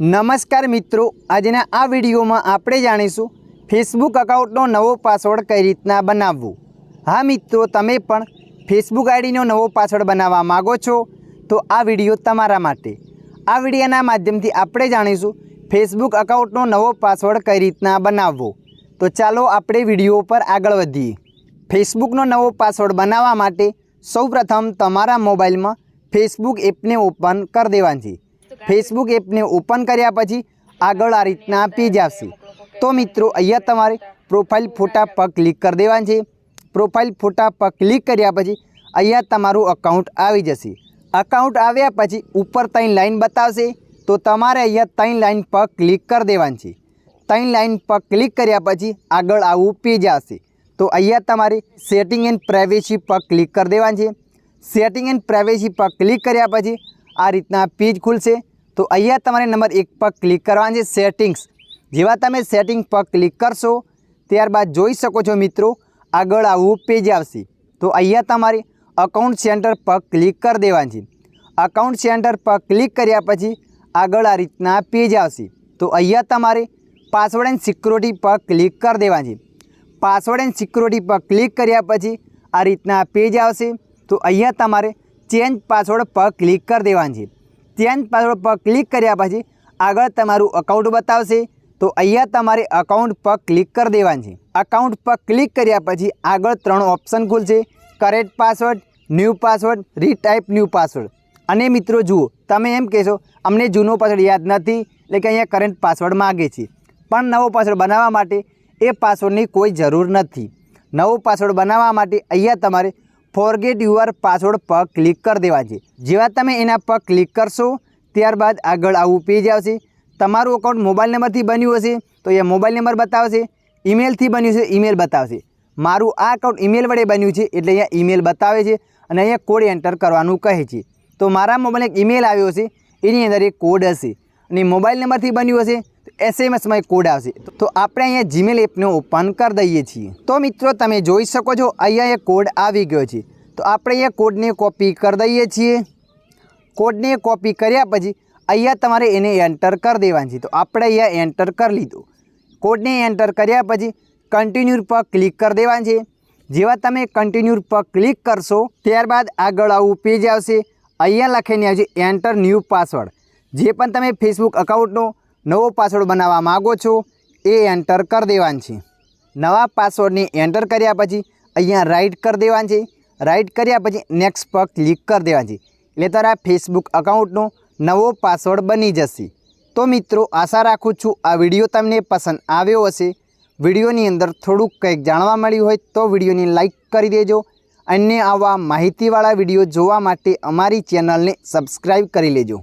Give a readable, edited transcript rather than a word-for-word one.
नमस्कार मित्रों, आजना आ विडियो में आपणे जाणीशुं फेसबुक अकाउंटनो नवो पासवर्ड कई रीतना बनाववो। हाँ मित्रों, तमे पण फेसबुक आईडीनो नवो पासवर्ड बनाववा मांगो छो तो आ विडियो तमारा माटे। आ विडियोना माध्यमथी आपणे जाणीशुं फेसबुक अकाउंटनो नवो पासवर्ड कई रीतना बनाववो। तो चालो आपणे विडियो पर आगळ वधीए। फेसबुकनो नवो पासवर्ड बनाववा माटे सौप्रथम तमारा मोबाइल में फेसबुक एपने ओपन कर देवानी छे। फेसबुक एपने ओपन कर्या पछी आगळ आ रीतना पेज आवशे। तो मित्रों, अहींया तमारे प्रोफाइल फोटा पर क्लिक कर देवानुं छे। प्रोफाइल फोटा पर क्लिक कर्या पछी अहींया तमारुं अकाउंट आवी जशे। अकाउंट आव्या पछी उपर 3 लाइन बतावशे, तो तमारे अहींया 3 लाइन पर क्लिक कर देवानुं छे। 3 लाइन पर क्लिक कर्या पछी आगळ आवुं पेज आवशे। तो अहींया तमारे सेटिंग एंड प्राइवेसी पर क्लिक कर देवानुं छे। सेटिंग एंड प्राइवेसी पर क्लिक कर्या पछी आ रीतना पेज खुलशे। तो अहींया तमारे नंबर 1 पर क्लिक करवानुं छे सेटिंग्स। जेवा तमे सेटिंग पर क्लिक करशो त्यारबाद जोई शको छो मित्रों आगळ आवुं पेज आवशे। तो अहींया तमारे अकाउंट सेंटर पर क्लिक कर देवानुं छे। अकाउंट सेंटर पर क्लिक कर्या पछी आगळ आ रीतना पेज आवशे। तो अहींया तमारे पासवर्ड एंड सिक्योरिटी पर क्लिक कर देवानुं छे। पासवर्ड एंड सिक्योरिटी पर क्लिक कर्या पछी आ रीतना पेज आवशे। तो अहींया तमारे चेन्ज पासवर्ड पर क्लिक कर देवानुं छे। चेन्ज पासवर्ड पर क्लिक कर्या पछी आगळ तमारुं अकाउंट बतावशे। तो अहींया तमारे अकाउंट पर क्लिक कर देवानुं छे। अकाउंट पर क्लिक कर्या पछी आगळ 3 ऑप्शन खुलशे, correct password, new password, retype new password. अने मित्रों जुओ, तमे एम कहेशो अमने जूनो पासवर्ड याद नथी એટલે કે અહીંયા કરंट पासवर्ड मांगे छे, पण नवो पासवर्ड बनाववा माटे ए पासवर्डनी कोई जरूर नथी। नवो पासवर्ड बनाववा माटे अहींया तमारे फॉरगेट योर पासवर्ड पर क्लिक कर देवा छे। जेवा तमे एना पर क्लिक करशो त्यारबाद आगळ आवुं पेज आवशे। तमारुं अकाउंट मोबाइल नंबर थी बन्युं हशे तो ये मोबाइल नंबर बतावशे। ईमेल थी बन्युं छे ईमेल बतावशे। मारुं आ अकाउंट ईमेल वडे बन्युं छे एटले अहींया ईमेल बतावे छे अने अहींया कोड एंटर करवानुं कहे छे। तो मारा मोबाइल एक ईमेल आव्यो हशे, एनी अंदर एक कोड हशे अने मोबाइल नंबर थी बन्युं हशे तो SMS में कोड आवशे। तो आपणे अहींया जीमेल एपने ओपन कर दईए छीए। तो मित्रों, तमे जोई शको छो अहींया एक कोड आवी गयो छे। तो आपणे अहींया कोडने कॉपी कर दईए छीए। कोडने कॉपी कर्या पछी अहींया तमारे एने एंटर कर देवानी छे। तो आपणे अहींया एंटर कर लीधो। कोडने एंटर कर्या पछी कन्टिन्यू पर क्लिक कर देवानी छे। जेवा तमे कन्टिन्यू पर क्लिक करशो त्यारबाद आगळ आवुं पेज आवशे। अहींया लखीने आवशे एंटर न्यू पासवर्ड। जे पण तमे फेसबुक अकाउंटनो नवो पासवर्ड बनाववा मांगो छो ए एंटर कर देवानी छे। नवा पासवर्डने एंटर कर्या पछी अहींया राइट कर देवानी छे। राइट कर्या पछी नेक्स्ट पर क्लिक कर देवानी छे એટલે તારા फेसबुक अकाउंटनो नवो पासवर्ड बनी जशे। तो मित्रों, आशा राखुं छुं आ विडियो तमने पसंद आव्यो हशे। विडियोनी अंदर थोड़ुंक कंईक जाणवा मळ्युं होय तो विडियोने लाइक करी देजो। अन्य आवा माहितीवाळा विडियो जोवा माटे अमारी चेनलने सब्सक्राइब करी लेजो।